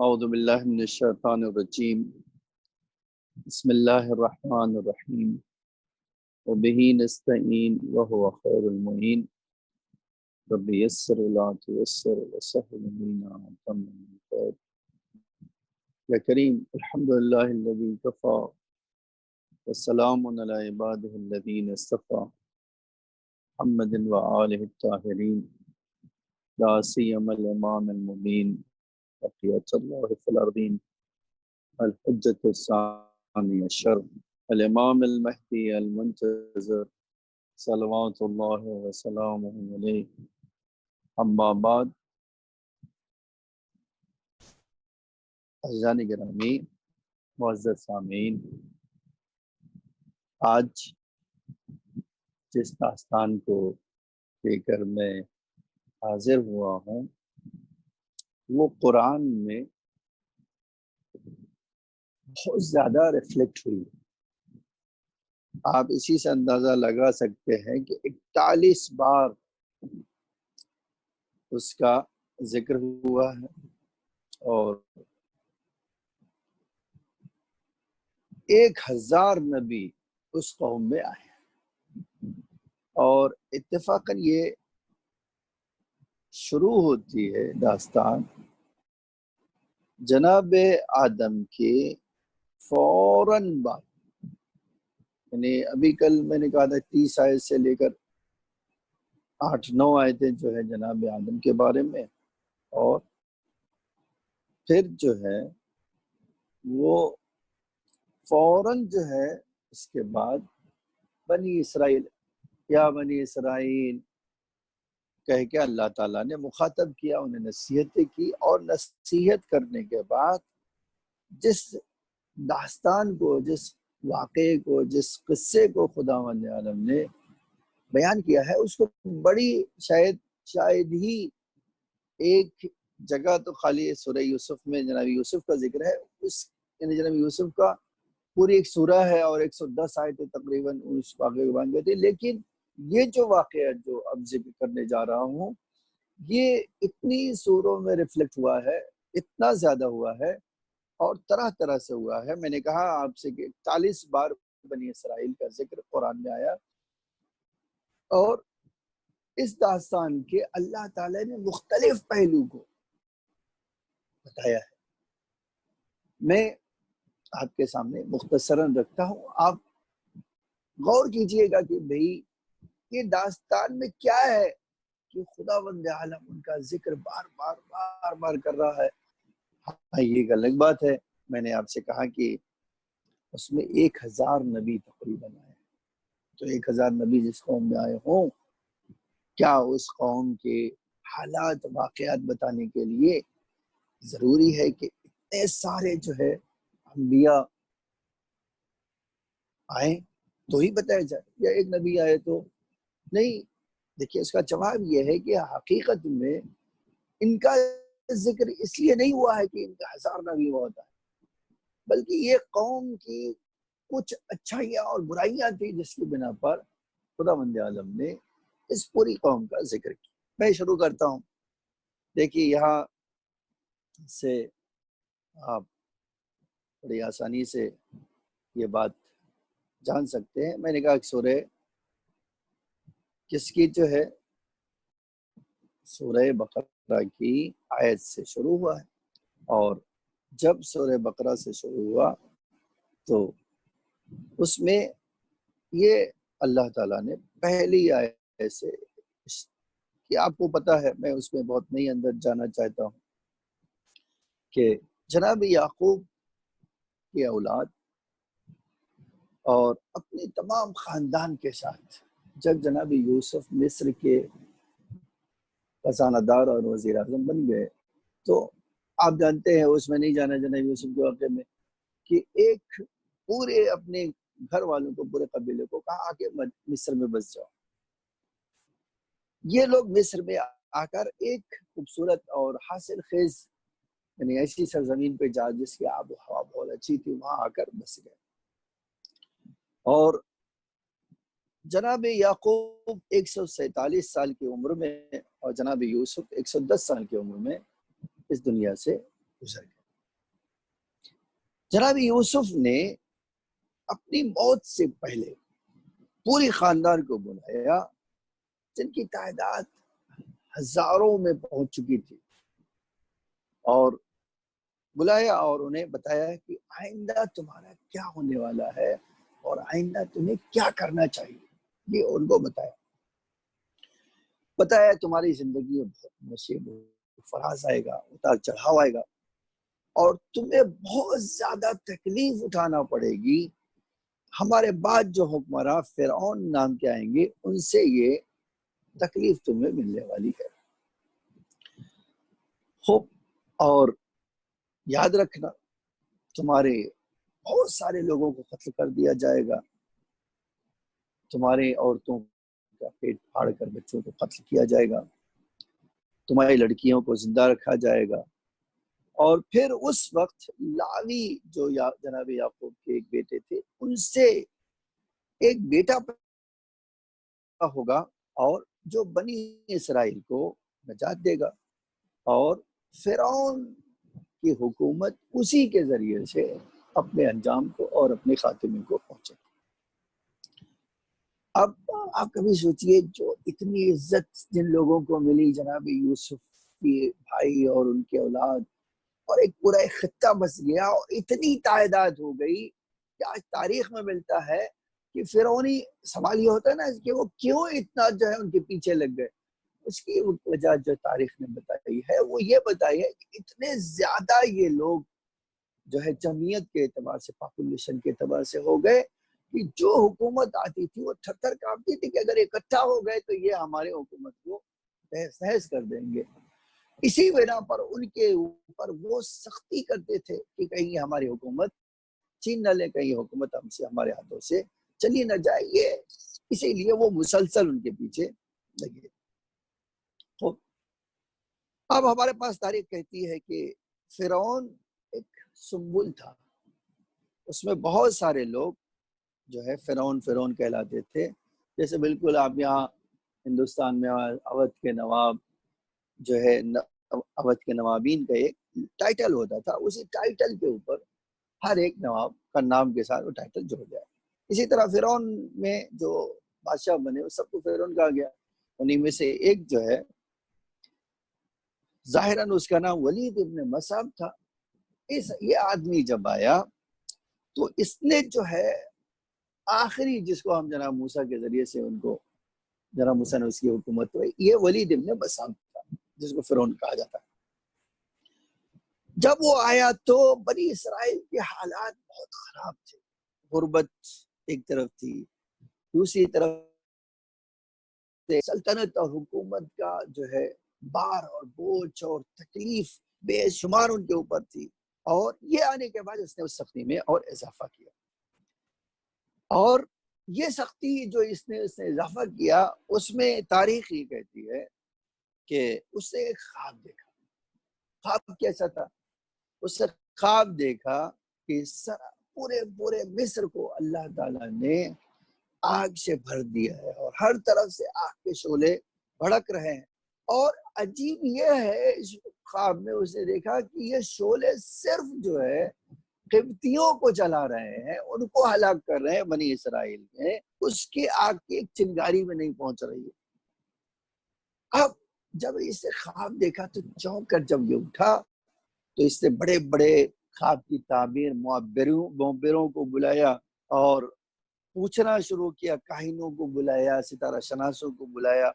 اعوذ باللہ من الشیطان الرجیم بسم اللہ الرحمن الرحیم وبہ نستعین وہو خیر المعین رب یسر ولا تعسر وسهل لنا وتمم بالخير یا کریم الحمدللہ الذی کفی والسلام علی عبادہ الذین اصطفی محمد وآلہ الطاہرین لا سیما الامام المبین بقیت اللہ فی الارضین الحجۃ الثانی عشر الامام المہدی المنتظر صلوات اللہ وسلامہ علیہ اما بعد عزیزان گرامی معزز سامعین، آج جس داستان کو لے کر میں حاضر ہوا ہوں وہ قرآن میں بہت زیادہ ریفلیکٹ ہوئی۔ آپ اسی سے اندازہ لگا سکتے ہیں کہ 41 بار اس کا ذکر ہوا ہے اور 1000 نبی اس قوم میں آئے ہیں، اور اتفاقاً یہ شروع ہوتی ہے داستان جناب آدم کے فوراً بعد، یعنی ابھی کل میں نے کہا تھا 30 آیت سے لے کر 8-9 آیتیں جو ہے جناب آدم کے بارے میں، اور پھر جو ہے وہ فوراً جو ہے اس کے بعد بنی اسرائیل، یا بنی اسرائیل کہہ کے اللہ تعالیٰ نے مخاطب کیا، انہیں نصیحتیں کی، اور نصیحت کرنے کے بعد جس داستان کو، جس واقعے کو، جس قصے کو خداوند عالم نے بیان کیا ہے، اس کو بڑی شاید ہی ایک جگہ تو خالی سورہ یوسف میں جناب یوسف کا ذکر ہے، اس یعنی جناب یوسف کا پوری ایک سورہ ہے اور 110 آیتیں تقریباً اس واقعے کو بیان کرتی ہے، لیکن یہ جو واقعہ جو اب ذکر کرنے جا رہا ہوں یہ اتنی سوروں میں ریفلیکٹ ہوا ہے، اتنا زیادہ ہوا ہے اور طرح طرح سے ہوا ہے۔ میں نے کہا آپ سے کہ 41 بار بنی اسرائیل کا ذکر قرآن میں آیا، اور اس داستان کے اللہ تعالیٰ نے مختلف پہلو کو بتایا ہے۔ میں آپ کے سامنے مختصراً رکھتا ہوں، آپ غور کیجئے گا کہ بھئی یہ داستان میں کیا ہے کہ خداوند عالم ان کا ذکر بار بار کر رہا ہے۔ ہاں، یہ ایک الگ بات ہے، میں نے آپ سے کہا کہ اس میں 1000 نبی تقریباً آئے، تو 1000 نبی جس قوم میں آئے ہوں، کیا اس قوم کے حالات واقعات بتانے کے لیے ضروری ہے کہ اتنے سارے جو ہے انبیاء آئیں تو ہی بتایا جائے، یا ایک نبی آئے تو نہیں؟ دیکھیے اس کا جواب یہ ہے کہ حقیقت میں ان کا ذکر اس لیے نہیں ہوا ہے کہ ان کا 1000 نبی ہوتا ہے، بلکہ یہ قوم کی کچھ اچھائیاں اور برائیاں تھیں جس کی بنا پر خداوند عالم نے اس پوری قوم کا ذکر کیا۔ میں شروع کرتا ہوں۔ دیکھیے یہاں سے آپ بڑی آسانی سے یہ بات جان سکتے ہیں۔ میں نے کہا کہ سورہ کس کی جو ہے، سورہ بقرہ کی آیت سے شروع ہوا ہے، اور جب سورہ بقرہ سے شروع ہوا تو اس میں یہ اللہ تعالیٰ نے پہلی آیت سے، کہ آپ کو پتا ہے میں اس میں بہت نہیں اندر جانا چاہتا ہوں، کہ جناب یعقوب کی اولاد اور اپنے تمام خاندان کے ساتھ جب جناب یوسف مصر کے خزانہ دار اور وزیر اعظم بن گئے، تو آپ جانتے ہیں، اس میں نہیں جانا جناب یوسف کے واقعے میں، کہ ایک پورے اپنے گھر والوں کو، پورے قبیلے کو کہا کہ مصر میں بس جاؤ۔ یہ لوگ مصر میں آ کر ایک خوبصورت اور حاصل خیز، یعنی ایسی سرزمین پہ جا جس کی آب و ہوا بہت اچھی تھی، وہاں آ کر بس گئے، اور جناب یعقوب 147 سال کی عمر میں اور جناب یوسف 110 سال کی عمر میں اس دنیا سے گزر گئے۔ جناب یوسف نے اپنی موت سے پہلے پوری خاندان کو بلایا جن کی تعداد ہزاروں میں پہنچ چکی تھی، اور بلایا اور انہیں بتایا کہ آئندہ تمہارا کیا ہونے والا ہے اور آئندہ تمہیں کیا کرنا چاہیے، یہ ان کو بتایا تمہاری زندگی میں بہت نشیب و فراز آئے گا، اتار چڑھاؤ آئے گا، اور تمہیں بہت زیادہ تکلیف اٹھانا پڑے گی۔ ہمارے بعد جو حکمراں فرعون نام کے آئیں گے ان سے یہ تکلیف تمہیں ملنے والی ہے۔ خوب، اور یاد رکھنا تمہارے بہت سارے لوگوں کو قتل کر دیا جائے گا، تمہارے عورتوں کا پیٹ پھاڑ کر بچوں کو قتل کیا جائے گا، تمہاری لڑکیوں کو زندہ رکھا جائے گا، اور پھر اس وقت لاوی جو جناب یعقوب کے ایک بیٹے تھے ان سے ایک بیٹا پیدا ہوگا اور جو بنی اسرائیل کو نجات دے گا، اور فرعون کی حکومت اسی کے ذریعے سے اپنے انجام کو اور اپنے خاتمے کو پہنچے۔ اب آپ کبھی سوچئے جو اتنی عزت جن لوگوں کو ملی جناب یوسف کے بھائی اور ان کے اولاد، اور ایک پورا ایک خطہ بس گیا اور اتنی تعداد ہو گئی کہ آج تاریخ میں ملتا ہے کہ فرعونی سوال یہ ہوتا ہے نا کہ وہ کیوں اتنا جو ہے ان کے پیچھے لگ گئے، اس کی وجہ جو تاریخ نے بتائی ہے وہ یہ بتائی ہے کہ اتنے زیادہ یہ لوگ جو ہے جمعیت کے اعتبار سے، پاپولیشن کے اعتبار سے ہو گئے کہ جو حکومت آتی تھی وہ تھر تھر کانپتی تھی کہ اگر اکٹھا ہو گئے تو یہ ہمارے حکومت کو تہس نہس کر دیں گے۔ اسی بنا پر ان کے اوپر وہ سختی کرتے تھے کہ کہیں ہماری حکومت چھین نہ لے، کہیں حکومت ہم سے ہمارے ہاتھوں سے چلی نہ جائے، یہ اسی لیے وہ مسلسل ان کے پیچھے لگے۔ اب ہمارے پاس تاریخ کہتی ہے کہ فرعون ایک سنبل تھا، اس میں بہت سارے لوگ جو ہے فرعون کہلاتے تھے، جیسے بالکل آپ یہاں ہندوستان میں اودھ کے نواب جو ہے اودھ کے نوابین کا ایک ٹائٹل ہوتا تھا، اسی ٹائٹل کے اوپر ہر ایک نواب کا نام کے ساتھ وہ ٹائٹل جڑ گیا۔ اسی طرح فرعون میں جو بادشاہ بنے وہ سب کو فرعون کہا گیا، انہیں میں سے ایک جو ہے ظاہراً اس کا نام ولید ابن مصعب تھا۔ یہ آدمی جب آیا تو اس نے جو ہے آخری جس کو ہم جناب موسیٰ کے ذریعے سے ان کو جناب موسیٰ نے اس کی حکومت ہوئی، یہ ولید ابن مصعب تھا جس کو فرعون کہا جاتا ہے۔ جب وہ آیا تو بنی اسرائیل کے حالات بہت خراب تھے، غربت ایک طرف تھی، دوسری طرف سلطنت اور حکومت کا جو ہے بار اور بوجھ اور تکلیف بے شمار ان کے اوپر تھی، اور یہ آنے کے بعد اس نے اس سختی میں اور اضافہ کیا، اور یہ سختی جو اس نے اضافہ کیا اس میں تاریخ یہ کہتی ہے کہ اس نے ایک خواب دیکھا۔ خواب کیسا تھا؟ اس نے خواب دیکھا کہ پورے مصر کو اللہ تعالیٰ نے آگ سے بھر دیا ہے اور ہر طرف سے آگ کے شعلے بھڑک رہے ہیں، اور عجیب یہ ہے اس خواب میں اس نے دیکھا کہ یہ شعلے صرف جو ہے قبطیوں کو جلا رہے ہیں، ان کو ہلاک کر رہے ہیں بنی اسرائیل میں، اس کی آگ کی ایک چنگاری میں نہیں پہنچ رہی ہے۔ اب جب اس نے خواب دیکھا تو چونک کر جب یہ اٹھا تو اس نے بڑے بڑے خواب کی تعبیر معبروں کو بلایا اور پوچھنا شروع کیا، کاہنوں کو بلایا، ستارہ شناسوں کو بلایا،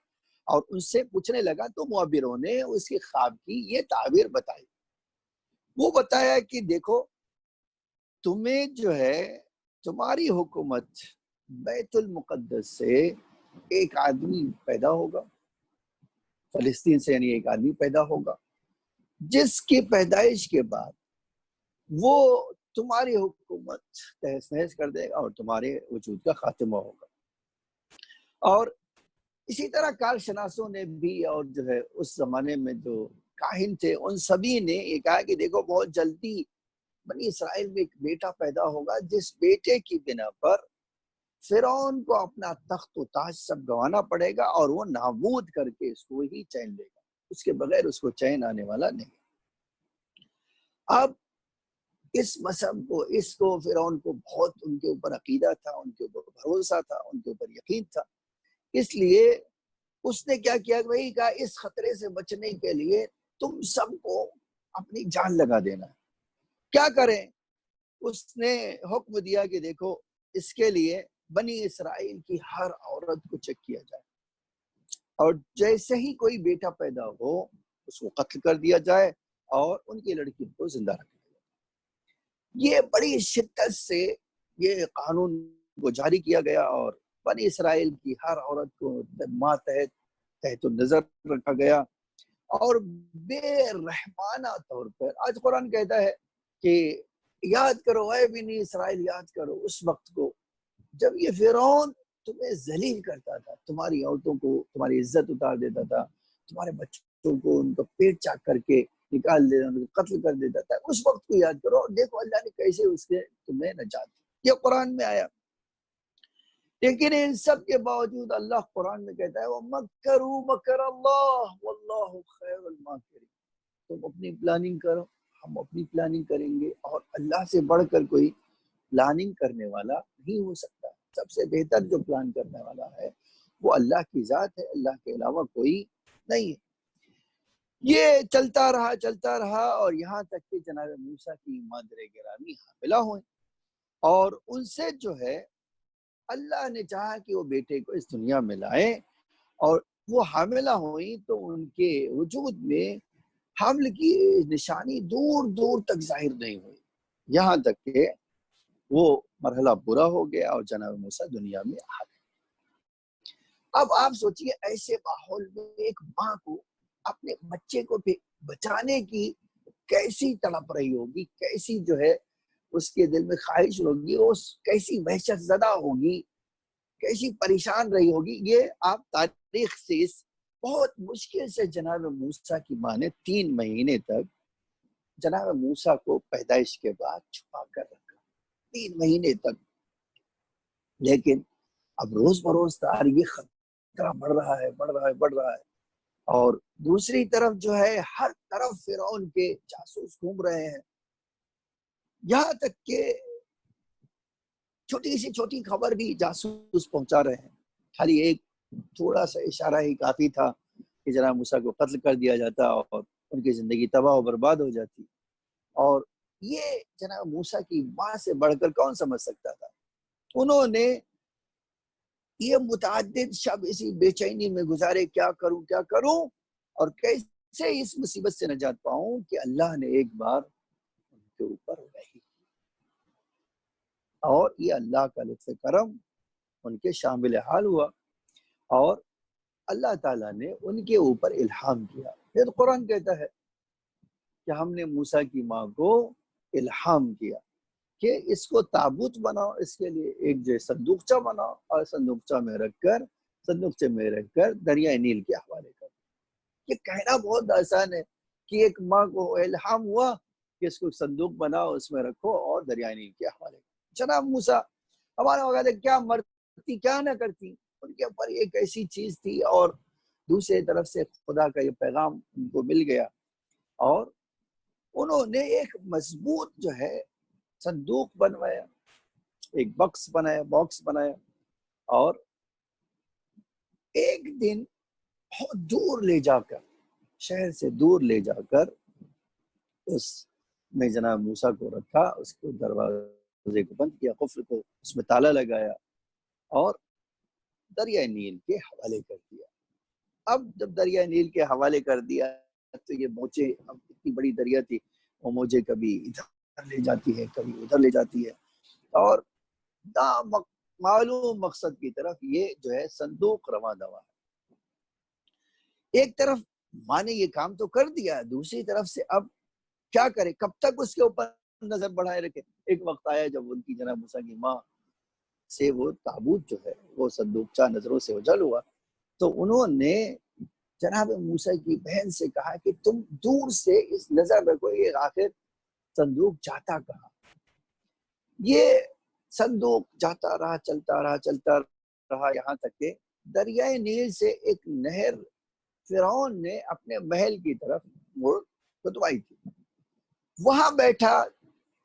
اور ان سے پوچھنے لگا تو معبروں نے اس کے خواب کی یہ تعبیر بتائی۔ وہ بتایا کہ دیکھو تمہیں جو ہے تمہاری حکومت بیت المقدس سے ایک آدمی پیدا ہوگا، فلسطین سے، یعنی ایک آدمی پیدا ہوگا جس کی پیدائش کے بعد وہ تمہاری حکومت تہس نہس کر دے گا اور تمہارے وجود کا خاتمہ ہوگا۔ اور اسی طرح کارشناسوں نے بھی، اور جو ہے اس زمانے میں جو کاہن تھے ان سبھی نے یہ کہا کہ دیکھو بہت جلدی بنی اسرائیل میں ایک بیٹا پیدا ہوگا جس بیٹے کی بنا پر فرعون کو اپنا تخت و تاج سب گنوانا پڑے گا، اور وہ نابود کر کے اس کو ہی چین لے گا، اس کے بغیر اس کو چین آنے والا نہیں۔ اب اس مذہب کو، اس کو فرعون کو بہت ان کے اوپر عقیدہ تھا، ان کے اوپر بھروسہ تھا، ان کے اوپر یقین تھا. اس لیے اس نے کیا کیا کہ بھائی کہا اس خطرے سے بچنے کے لیے تم سب کو اپنی جان لگا دینا ہے. کیا کریں؟ اس نے حکم دیا کہ دیکھو اس کے لیے بنی اسرائیل کی ہر عورت کو چیک کیا جائے، اور جیسے ہی کوئی بیٹا پیدا ہو اس کو قتل کر دیا جائے اور ان کی لڑکی کو زندہ رکھ دیا جائے. یہ بڑی شدت سے یہ قانون کو جاری کیا گیا اور بنی اسرائیل کی ہر عورت کو ماتحت تحت نظر رکھا گیا. اور بے رحمانہ طور پر آج قرآن کہتا ہے کہ یاد کرو اے بنی اسرائیل، یاد کرو اس وقت کو جب یہ فرعون تمہیں ذلیل کرتا تھا، تمہاری عورتوں کو تمہاری عزت اتار دیتا تھا، تمہارے بچوں کو ان کا پیٹ چاک کر کے نکال دیتا، ان کو قتل کر دیتا تھا. اس وقت کو یاد کرو اور دیکھو اللہ نے کیسے اس سے تمہیں نجات دی. یہ قرآن میں آیا. لیکن ان سب کے باوجود اللہ قرآن میں کہتا ہے وَمَكَّرُوا مَكَرَ اللَّهُ وَاللَّهُ خَيْرُ الْمَاكِرِينَ. تم اپنی پلاننگ کرو، ہم اپنی پلاننگ کریں گے، اور اللہ سے بڑھ کر کوئی پلاننگ کرنے والا نہیں ہو سکتا. سب سے بہتر جو پلان کرنے والا ہے وہ اللہ کی ذات ہے، اللہ کے علاوہ کوئی نہیں ہے. یہ چلتا رہا اور یہاں تک کہ جناب موسیٰ کی مادر گرامی حاملہ ہوئیں، اور ان سے جو ہے اللہ نے چاہا کہ وہ بیٹے کو اس دنیا میں لائیں، اور وہ حاملہ ہوئیں تو ان کے وجود میں حمل کی نشانی دور دور تک ظاہر نہیں ہوئی، یہاں تک کہ وہ مرحلہ برا ہو گیا اور جناب موسیٰ دنیا میں آ گئے. اب آپ سوچئے ایسے ماحول میں ایک ماں کو اپنے بچے کو بچانے کی کیسی تڑپ رہی ہوگی، کیسی جو ہے اس کے دل میں خواہش ہوگی، اس کیسی وحشت زدہ ہوگی، کیسی پریشان رہی ہوگی. یہ آپ تاریخ سے اس بہت مشکل سے جناب موسیٰ کی ماں نے 3 مہینے تک جناب موسیٰ کو پیدائش کے بعد چھپا کر رکھا، 3 مہینے تک. لیکن اب روز بروز یہ خطرہ بڑھ رہا ہے، اور دوسری طرف جو ہے ہر طرف فرعون کے جاسوس گھوم رہے ہیں، یہاں تک کہ چھوٹی سی چھوٹی خبر بھی جاسوس پہنچا رہے ہیں. خالی ایک تھوڑا سا اشارہ ہی کافی تھا کہ جناب موسیٰ کو قتل کر دیا جاتا اور ان کی زندگی تباہ و برباد ہو جاتی. اور یہ جناب موسیٰ کی ماں سے بڑھ کر کون سمجھ سکتا تھا؟ انہوں نے یہ متعدد شب اسی بے چینی میں گزارے، کیا کروں اور کیسے اس مصیبت سے نجات پاؤں، کہ اللہ نے ایک بار ان کے اوپر وحی، اور یہ اللہ کا لطف کرم ان کے شامل حال ہوا، اور اللہ تعالیٰ نے ان کے اوپر الہام کیا. پھر قرآن کہتا ہے کہ ہم نے موسیٰ کی ماں کو الہام کیا کہ اس کو تابوت بناؤ، اس کے لیے ایک جو صندوقچہ بناؤ، اور صندوقچے میں رکھ کر دریائے نیل کے حوالے کر. یہ کہنا بہت آسان ہے کہ ایک ماں کو الہام ہوا کہ اس کو صندوق بناؤ، اس میں رکھو اور دریائے نیل کے حوالے کر. جناب موسیٰ ہمارا وغیرہ کیا مرتی کیا نہ کرتی، ان کے اوپر ایک ایسی چیز تھی، اور دوسری طرف سے خدا کا یہ پیغام ان کو مل گیا، اور انہوں نے ایک مضبوط جو ہے صندوق بنوایا، ایک باکس بنایا، اور ایک دن بہت دور لے جا کر، شہر سے دور لے جا کر اس میں جناب موسیٰ کو رکھا، اس کو دروازے کو بند کیا، قفل کو اس میں تالا لگایا، اور دریائے نیل کے حوالے کر دیا. اب جب دریائے نیل کے حوالے کر دیا تو یہ موجیں، اب اتنی بڑی دریا تھی، وہ موجیں کبھی ادھر لے جاتی ہے کبھی ادھر لے جاتی ہے، اور معلوم مقصد کی طرف یہ جو ہے صندوق رواں دوا ہے. ایک طرف ماں نے یہ کام تو کر دیا، دوسری طرف سے اب کیا کرے، کب تک اس کے اوپر نظر بڑھائے رکھے. ایک وقت آیا جب ان کی جناب موسیٰ کی ماں سے وہ تابوت جو ہے وہ صندوقچہ نظروں سے اوجھل ہوا، تو انہوں نے جناب موسیٰ کی بہن سے کہا کہ تم دور سے اس نظر رکھو، یہ آخر صندوق جاتا کہاں. یہ صندوق جاتا رہا، چلتا رہا، یہاں تک کہ دریائے نیل سے ایک نہر فرعون نے اپنے محل کی طرف مڑ کھدوائی تھی. وہاں بیٹھا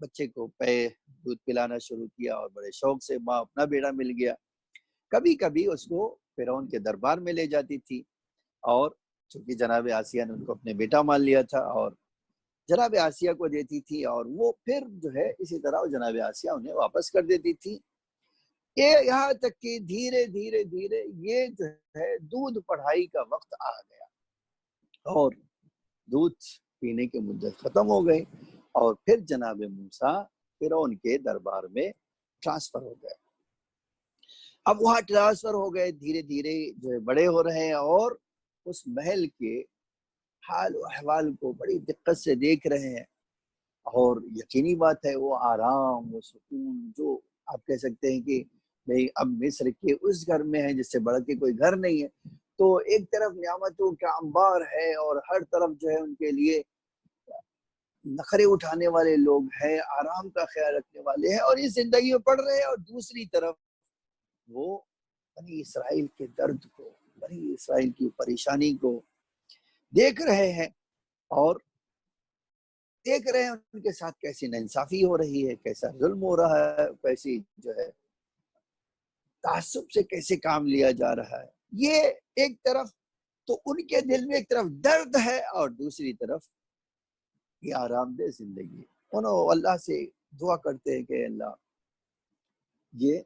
بچے کو دودھ پلانا شروع کیا اور بڑے شوق سے ماں اپنا بیٹا مل گیا. کبھی کبھی اس کو فرعون کے دربار میں لے جاتی تھی اور چونکہ جناب آسیہ نے ان کو اپنے بیٹا مان لیا تھا اور جناب آسیہ کو دیتی تھی اور وہ پھر جو ہے اسی طرح جناب آسیہ انہیں واپس کر دیتی تھی. یہ یہاں تک کہ دھیرے دھیرے دھیرے یہ جو ہے دودھ پڑھائی کا وقت آ گیا اور دودھ پینے کی مدت ختم ہو گئی اور پھر جناب موسیٰ فرعون کے دربار میں ٹرانسفر ہو گئے. اب وہاں ٹرانسفر ہو گئے، دھیرے دھیرے جو ہے بڑے ہو رہے ہیں اور اس محل کے حال و احوال کو بڑی دقت سے دیکھ رہے ہیں اور یقینی بات ہے وہ آرام و سکون جو آپ کہہ سکتے ہیں کہ بھئی اب مصر کے اس گھر میں ہے جس سے بڑھ کے کوئی گھر نہیں ہے، تو ایک طرف نعمتوں کا انبار ہے اور ہر طرف جو ہے ان کے لیے نخرے اٹھانے والے لوگ ہیں، آرام کا خیال رکھنے والے ہیں اور یہ زندگی میں پڑھ رہے ہیں، اور دوسری طرف وہ بنی اسرائیل کے درد کو، بنی اسرائیل کی پریشانی کو دیکھ رہے ہیں اور دیکھ رہے ہیں ان کے ساتھ کیسی ناانصافی ہو رہی ہے، کیسا ظلم ہو رہا ہے، کیسی جو ہے تعصب سے کیسے کام لیا جا رہا ہے. یہ ایک طرف تو ان کے دل میں ایک طرف درد ہے اور دوسری طرف یہ آرام دہ زندگی. انہوں اللہ سے دعا کرتے ہیں کہ اللہ یہ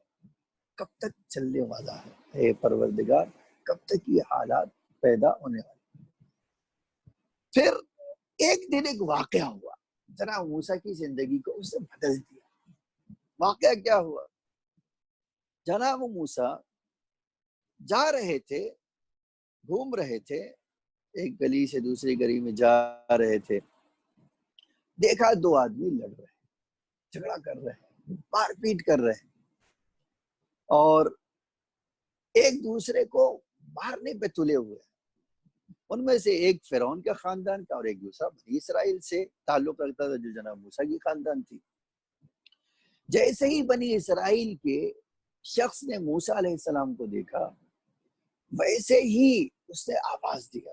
کب تک چلنے والا ہے، اے پروردگار کب تک یہ حالات پیدا ہونے والے. پھر ایک دن ایک واقعہ ہوا جناب موسیٰ کی زندگی کو اس نے بدل دیا. واقعہ کیا ہوا؟ جناب موسیٰ جا رہے تھے، گھوم رہے تھے، ایک گلی سے دوسری گلی میں جا رہے تھے، دیکھا دو آدمی لڑ رہے ہیں، جھگڑا کر رہے ہیں، مار پیٹ کر رہے ہیں اور ایک دوسرے کو مارنے پہ تلے ہوئے ہیں. ان میں سے ایک فرعون کا خاندان کا اور ایک دوسرا بنی اسرائیل سے تعلق رکھتا تھا جو جناب موسیٰ کی خاندان تھی. جیسے ہی بنی اسرائیل کے شخص نے موسیٰ علیہ السلام کو دیکھا ویسے ہی اس نے آواز دیا،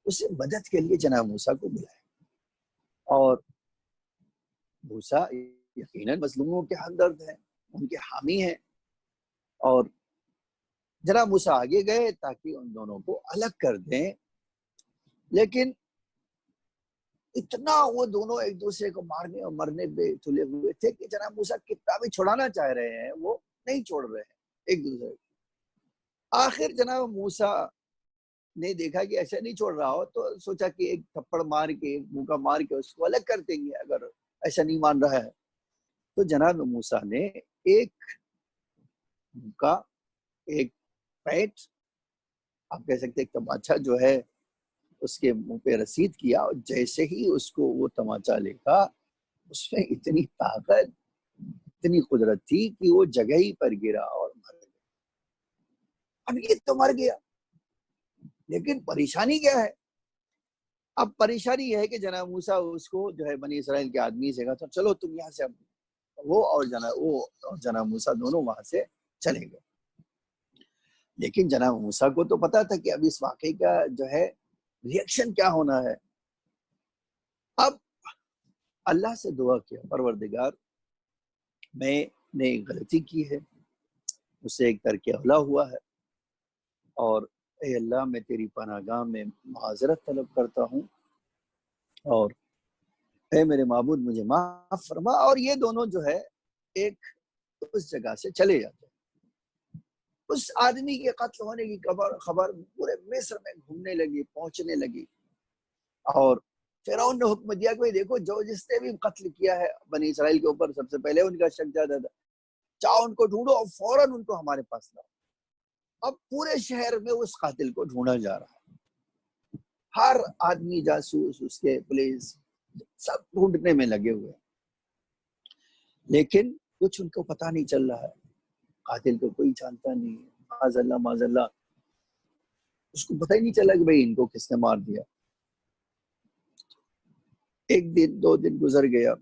اسے مدد کے لیے جناب موسیٰ کو بلایا. اور موسیٰ یقیناً مظلوموں کے ہمدرد ہیں، ان کے حامی ہیں اور جناب موسیٰ آگے گئے تاکہ ان دونوں کو الگ کر دیں، لیکن اتنا وہ دونوں ایک دوسرے کو مارنے اور مرنے پہ تلے ہوئے تھے کہ جناب موسیٰ کتنا بھی چھڑانا چاہ رہے ہیں وہ نہیں چھوڑ رہے ہیں ایک دوسرے کو. آخر جناب موسیٰ نے دیکھا کہ ایسا نہیں چھوڑ رہا ہو تو سوچا کہ ایک تھپڑ مار کے ایک موقع مار کے اس کو الگ کر دیں گے اگر ایسا نہیں مان رہا ہے. تو جناب موسیٰ نے ایک موقع، ایک پیٹ آپ کہہ سکتے ایک تماچا جو ہے اس کے منہ پہ رسید کیا اور جیسے ہی اس کو وہ تماچا لکھا اس میں اتنی طاقت اتنی قدرت تھی کہ وہ جگہ ہی پر گرا اور مر گیا. اب یہ تو مر گیا لیکن پریشانی کیا ہے؟ اب پریشانی یہ ہے کہ جناب موسیٰ اس کو جو ہے بنی اسرائیل کے آدمی سے کہا تو چلو تم یہاں سے، وہ اور جناب موسیٰ دونوں وہاں سے چلے گئے. لیکن جناب موسیٰ کو تو پتا تھا کہ اب اس واقعے کا جو ہے ریئیکشن کیا ہونا ہے. اب اللہ سے دعا کیا، پروردگار میں نے ایک غلطی کی ہے، مجھ سے ایک ترک اولا ہوا ہے اور اے اللہ میں تیری پناہ گاہ میں معذرت طلب کرتا ہوں اور اے میرے معبود مجھے معاف فرما. اور یہ دونوں جو ہے ایک اس جگہ سے چلے جاتے ہیں. اس آدمی کے قتل ہونے کی خبر پورے مصر میں گھومنے لگی، پہنچنے لگی اور فرعون نے حکم دیا کہ دیکھو جو جس نے بھی قتل کیا ہے بنی اسرائیل کے اوپر سب سے پہلے ان کا شک زیادہ تھا، چاہو ان کو ڈھونڈو اور فوراً ان کو ہمارے پاس لاؤ. اب پورے شہر میں اس قاتل کو ڈھونڈا جا رہا ہے، ہر آدمی جاسوس اس کے پولیس سب ڈھونڈنے میں لگے ہوئے، لیکن کچھ ان کو پتہ نہیں چل رہا ہے. قاتل کو کوئی جانتا نہیں ہے، معاذ اللہ اس کو پتہ ہی نہیں چلا کہ بھئی ان کو کس نے مار دیا. ایک دن دو دن گزر گیا،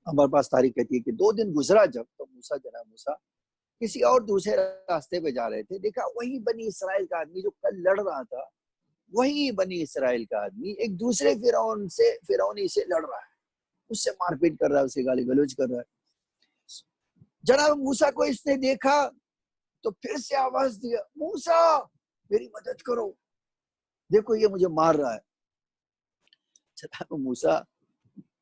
ہمارے پاس تاریخ کہتی ہے کہ 2 دن گزرا جب تو جناب موسیٰ کسی اور دوسرے راستے پہ جا رہے تھے، دیکھا وہی بنی اسرائیل کا آدمی جو کل لڑ رہا تھا، وہی بنی اسرائیل کا آدمی ایک دوسرے فرعونی سے لڑ رہا ہے. اس سے مار پیٹ کر رہا ہے، اسے گالی گلوچ کر رہا ہے۔ جناب موسیٰ کو اس نے دیکھا تو پھر سے آواز دیا، موسیٰ میری مدد کرو، دیکھو یہ مجھے مار رہا ہے۔ جناب موسیٰ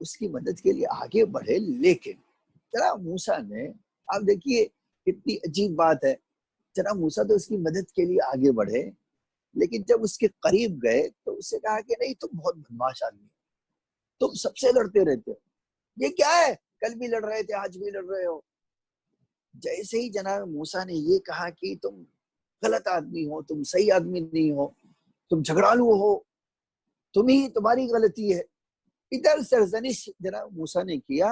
اس کی مدد کے لیے آگے بڑھے، لیکن جناب موسیٰ نے، آپ دیکھیے کتنی عجیب بات ہے، جناب موسیٰ تو اس کی مدد کے لیے آگے بڑھے، لیکن جب اس کے قریب گئے تو اس سے کہا کہ نہیں تم بہت بدماش آدمی، تم سب سے لڑتے رہتے ہو، یہ کیا ہے، کل بھی لڑ رہے تھے آج بھی لڑ رہے ہو۔ جیسے ہی جناب موسیٰ نے یہ کہا کہ تم غلط آدمی ہو، تم صحیح آدمی نہیں ہو، تم جھگڑالو ہو، تمہاری غلطی ہے، ادھر سرزنش جناب موسیٰ نے کیا،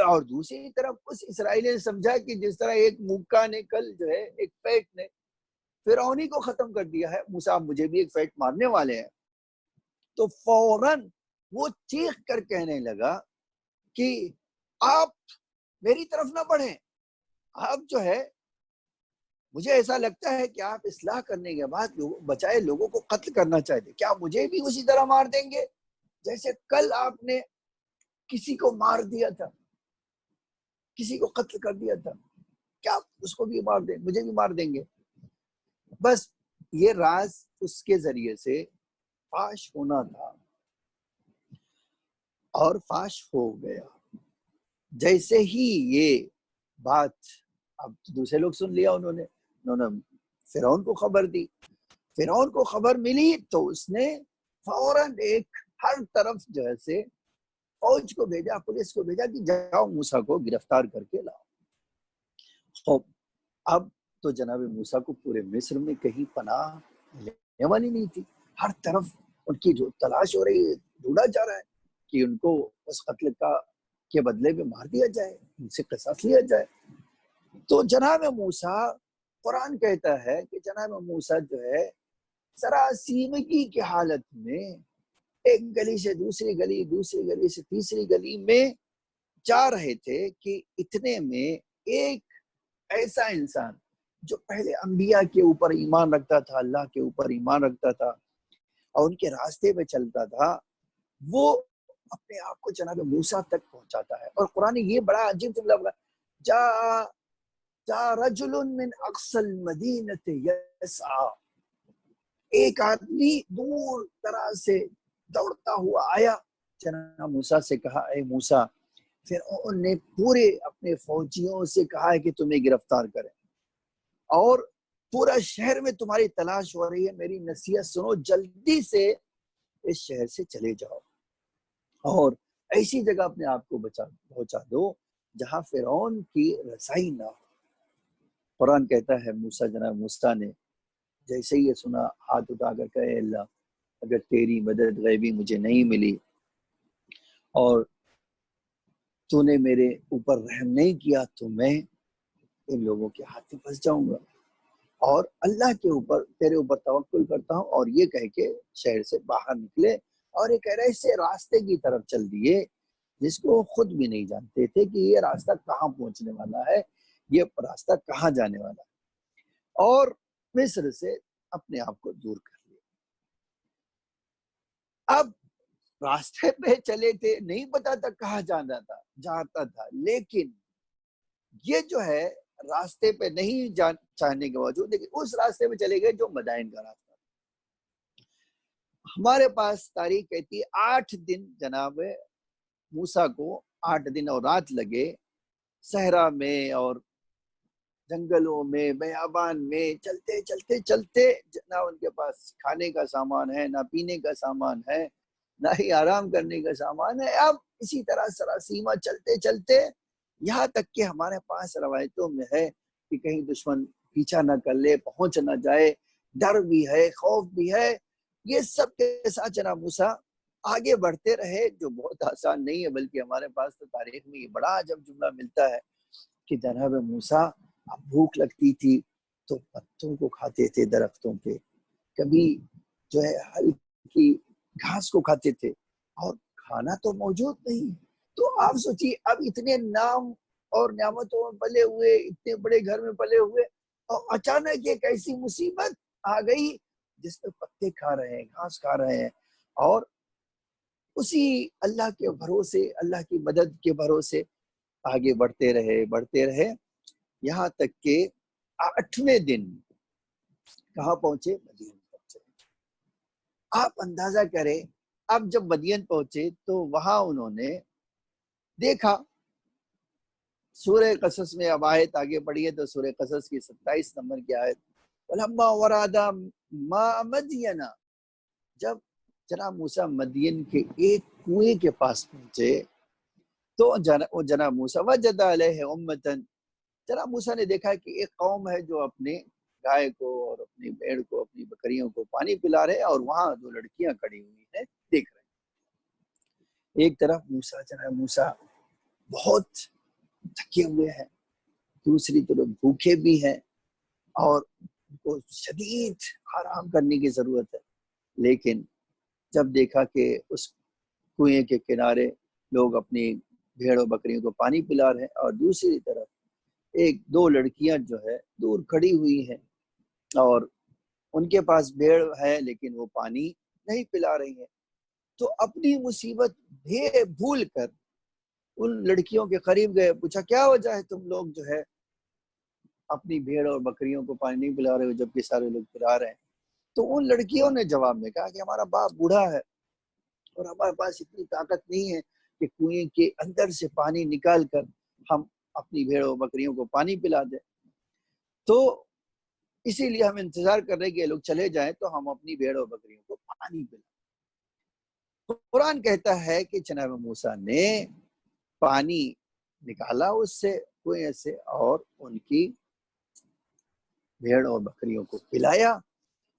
اور دوسری طرف اس اسرائیلی نے سمجھا کہ جس طرح ایک موکا نے کل جو ہے ایک پیٹ نے فرعونی کو ختم کر دیا ہے، موسیٰ مجھے بھی ایک پیٹ مارنے والے ہیں، تو فوراً وہ چیخ کر کہنے لگا کہ آپ میری طرف نہ بڑھیں، آپ جو ہے مجھے ایسا لگتا ہے کہ آپ اصلاح کرنے کے بعد بچائے لوگوں کو قتل کرنا چاہتے، کیا مجھے بھی اسی طرح مار دیں گے جیسے کل آپ نے کسی کو مار دیا تھا، کسی کو قتل کر دیا تھا، کیا اس کو بھی مار دیں، مجھے بھی مار دیں گے؟ بس یہ راز اس کے ذریعے سے فاش ہونا تھا اور فاش ہو گیا۔ جیسے ہی یہ بات اب دوسرے لوگ سن لیا، انہوں نے فرعون کو خبر دی، فرعون کو خبر ملی تو اس نے فوراً ایک ہر طرف جو ہے سے فوج کو بھیجا، پولیس کو بھیجا کہ جاؤ موسیٰ کو گرفتار کر کے لاؤ۔ اب تو جناب موسیٰ کو پورے مصر میں کہیں پناہ لینے والی نہیں تھی، ہر طرف ان کی جو تلاش ہو رہی ہے، ڈھونڈا جا رہا ہے کہ ان کو اس قتل کے بدلے میں مار دیا جائے، ان سے قصاص لیا جائے۔ تو جناب موسیٰ، قرآن کہتا ہے کہ جناب موسیٰ جو ہے سراسیمگی کی حالت میں ایک گلی سے دوسری گلی، دوسری گلی سے تیسری گلی میں جا رہے تھے کہ اتنے میں ایک ایسا انسان جو پہلے انبیاء کے اوپر ایمان رکھتا تھا، اللہ کے اوپر ایمان رکھتا تھا اور ان کے راستے میں چلتا تھا، وہ اپنے آپ کو جناب موسیٰ تک پہنچاتا ہے۔ اور قرآن یہ بڑا عجیب جملہ بولا، جا رجل من اقصى المدینہ یسعی، ایک آدمی دور دراز سے دوڑتا ہوا آیا، جناب موسیٰ سے کہا اے موسیٰ، پھر ان نے پورے اپنے فوجیوں سے کہا ہے کہ تمہیں گرفتار کریں اور پورا شہر میں تمہاری تلاش ہو رہی ہے، میری نصیحت سنو، جلدی سے اس شہر سے چلے جاؤ اور ایسی جگہ اپنے آپ کو پہنچا دو جہاں فرعون کی رسائی نہ ہو۔ قرآن کہتا ہے جناب موسیٰ نے جیسے ہی یہ سنا، ہاتھ اٹھا کر کہے اللہ اگر تیری مدد غیبی مجھے نہیں ملی اور تو نے میرے اوپر رحم نہیں کیا تو میں ان لوگوں کے ہاتھ میں پھنس جاؤں گا، اور اللہ کے اوپر تیرے اوپر توکل کرتا ہوں، اور یہ کہہ کے شہر سے باہر نکلے اور ایک ایسے راستے کی طرف چل دیے جس کو خود بھی نہیں جانتے تھے کہ یہ راستہ کہاں پہنچنے والا ہے، یہ راستہ کہاں جانے والا ہے، اور مصر سے اپنے آپ کو دور کر لیا۔ اب راستے پہ چلے تھے، نہیں پتا تھا کہاں جاتا تھا، لیکن یہ جو ہے راستے پہ نہیں چاہنے کے باوجود لیکن اس راستے پہ چلے گئے جو مدائن کا راستہ۔ ہمارے پاس تاریخ کہتی ہے 8 دن جناب موسیٰ کو 8 دن اور رات لگے صحرا میں اور جنگلوں میں بیابان میں چلتے چلتے چلتے، نہ ان کے پاس کھانے کا سامان ہے، نہ پینے کا سامان ہے، نہ ہی آرام کرنے کا سامان ہے۔ اب اسی طرح سراسیمہ چلتے چلتے یہاں تک کہ ہمارے پاس روایتوں میں ہے کہ کہیں دشمن پیچھا نہ کر لے، پہنچ نہ جائے، ڈر بھی ہے، خوف بھی ہے، یہ سب کے ساتھ جناب موسیٰ آگے بڑھتے رہے، جو بہت آسان نہیں ہے، بلکہ ہمارے پاس تو تاریخ میں یہ بڑا عجب جملہ ملتا ہے کہ جناب موسیٰ اب بھوک لگتی تھی تو پتوں کو کھاتے تھے، درختوں پہ، کبھی جو ہے ہلکی گھاس کو کھاتے تھے، اور کھانا تو موجود نہیں۔ تو آپ سوچیے اب اتنے نام اور نعمتوں میں پلے ہوئے، اتنے بڑے گھر میں پلے ہوئے، اور اچانک ایک ایسی مصیبت آ گئی جس میں پتے کھا رہے ہیں، گھاس کھا رہے ہیں، اور اسی اللہ کے بھروسے، اللہ کی مدد کے بھروسے آگے بڑھتے رہے، یہاں تک کہ 8ویں دن کہاں پہنچے؟ مدین پہنچے۔ آپ اندازہ کریں، اب جب مدین پہنچے تو وہاں انہوں نے دیکھا، سورہ قصص میں اب آیت آگے پڑھیے تو سورہ قصص کی 27 نمبر کی آیت، وَلَمَّا وَرَدَ مَاءَ مَدْيَنَ، جب جناب موسیٰ مدین کے ایک کنویں کے پاس پہنچے تو جناب موسیٰ وَجَدَ عَلَيْهِ أُمَّةً، جناب موسیٰ نے دیکھا کہ ایک قوم ہے جو اپنے گائے کو اور اپنی بھیڑ کو، اپنی بکریوں کو پانی پلا رہے، اور وہاں 2 لڑکیاں کھڑی ہوئی ہیں دیکھ رہے ہیں۔ ایک طرف جناب موسیٰ بہت تھکے ہوئے ہیں، دوسری طرف بھوکے بھی ہیں اور ان کو شدید آرام کرنے کی ضرورت ہے، لیکن جب دیکھا کہ اس کنویں کے کنارے لوگ اپنی بھیڑ و بکریوں کو پانی پلا رہے ہیں اور دوسری طرف 2 لڑکیاں جو ہے دور کھڑی ہوئی ہیں اور ان کے پاس بھیڑ ہے لیکن وہ پانی نہیں پلا رہی ہیں، تو اپنی مصیبت بھول کر ان لڑکیوں کے قریب گئے، پوچھا کیا وجہ ہے تم لوگ جو ہے اپنی بھیڑ اور بکریوں کو پانی نہیں پلا رہے ہو جبکہ سارے لوگ پلا رہے ہیں؟ تو ان لڑکیوں نے جواب میں کہا کہ ہمارا باپ بوڑھا ہے اور ہمارے پاس اتنی طاقت نہیں ہے کہ کنویں کے اندر سے پانی نکال کر ہم اپنی بھیڑ و بکریوں کو پانی پلا دیں، تو اسی لیے ہم انتظار کر رہے ہیں کہ یہ لوگ چلے جائیں تو ہم اپنی بھیڑ و بکریوں کو پانی پلائیں۔ قرآن کہتا ہے کہ جناب موسیٰ نے پانی نکالا اس سے کنویں سے اور ان کی بھیڑ اور بکریوں کو پلایا،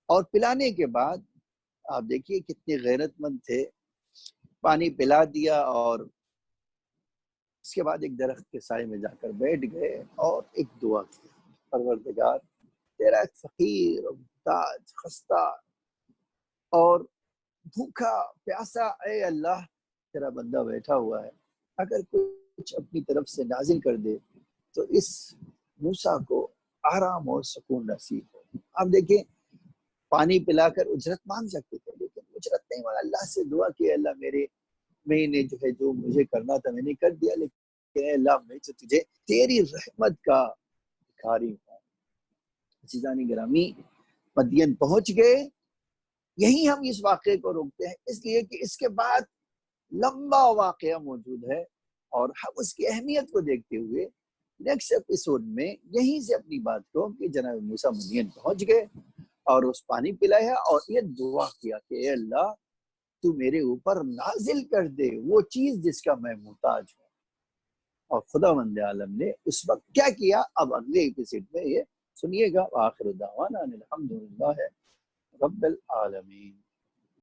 اور پلانے کے بعد آپ دیکھیے کتنے غیرت مند تھے، پانی پلا دیا اور اس کے بعد ایک درخت کے سائے میں جا کر بیٹھ گئے اور ایک دعا کی، پروردگار تیرا ایک فقیر اور محتاج، خستہ اور بھوکا پیاسا اے اللہ تیرا بندہ بیٹھا ہوا ہے، اگر کچھ اپنی طرف سے نازل کر دے تو اس موسیٰ کو آرام اور سکون نصیب ہو۔ آپ دیکھیں پانی پلا کر اجرت مانگ سکتے تھے لیکن اجرت نہیں مانگا، اللہ سے دعا کی اللہ میں نے جو ہے جو مجھے کرنا تھا میں نے کر دیا، لیکن اے اللہ میں تو تجھے تیری رحمت کا بھکاری ہوں۔ عزیزان گرامی، مدین پہنچ گئے، یہی ہم اس واقعے کو روکتے ہیں اس لیے کہ اس کے بعد لمبا واقعہ موجود ہے اور ہم اس کی اہمیت کو دیکھتے ہوئے نیکسٹ ایپیسوڈ میں یہیں سے اپنی بات کو کہ جناب موسیٰ مدین پہنچ گئے اور اس پانی پلایا اور یہ دعا کیا کہ اے اللہ تو میرے اوپر نازل کر دے وہ چیز جس کا میں محتاج ہوں، اور خداوند عالم نے اس وقت کیا کیا اب اگلے ایپیسوڈ میں یہ سنیے گا۔ آخر دعوانا الحمدللہ رب العالمین۔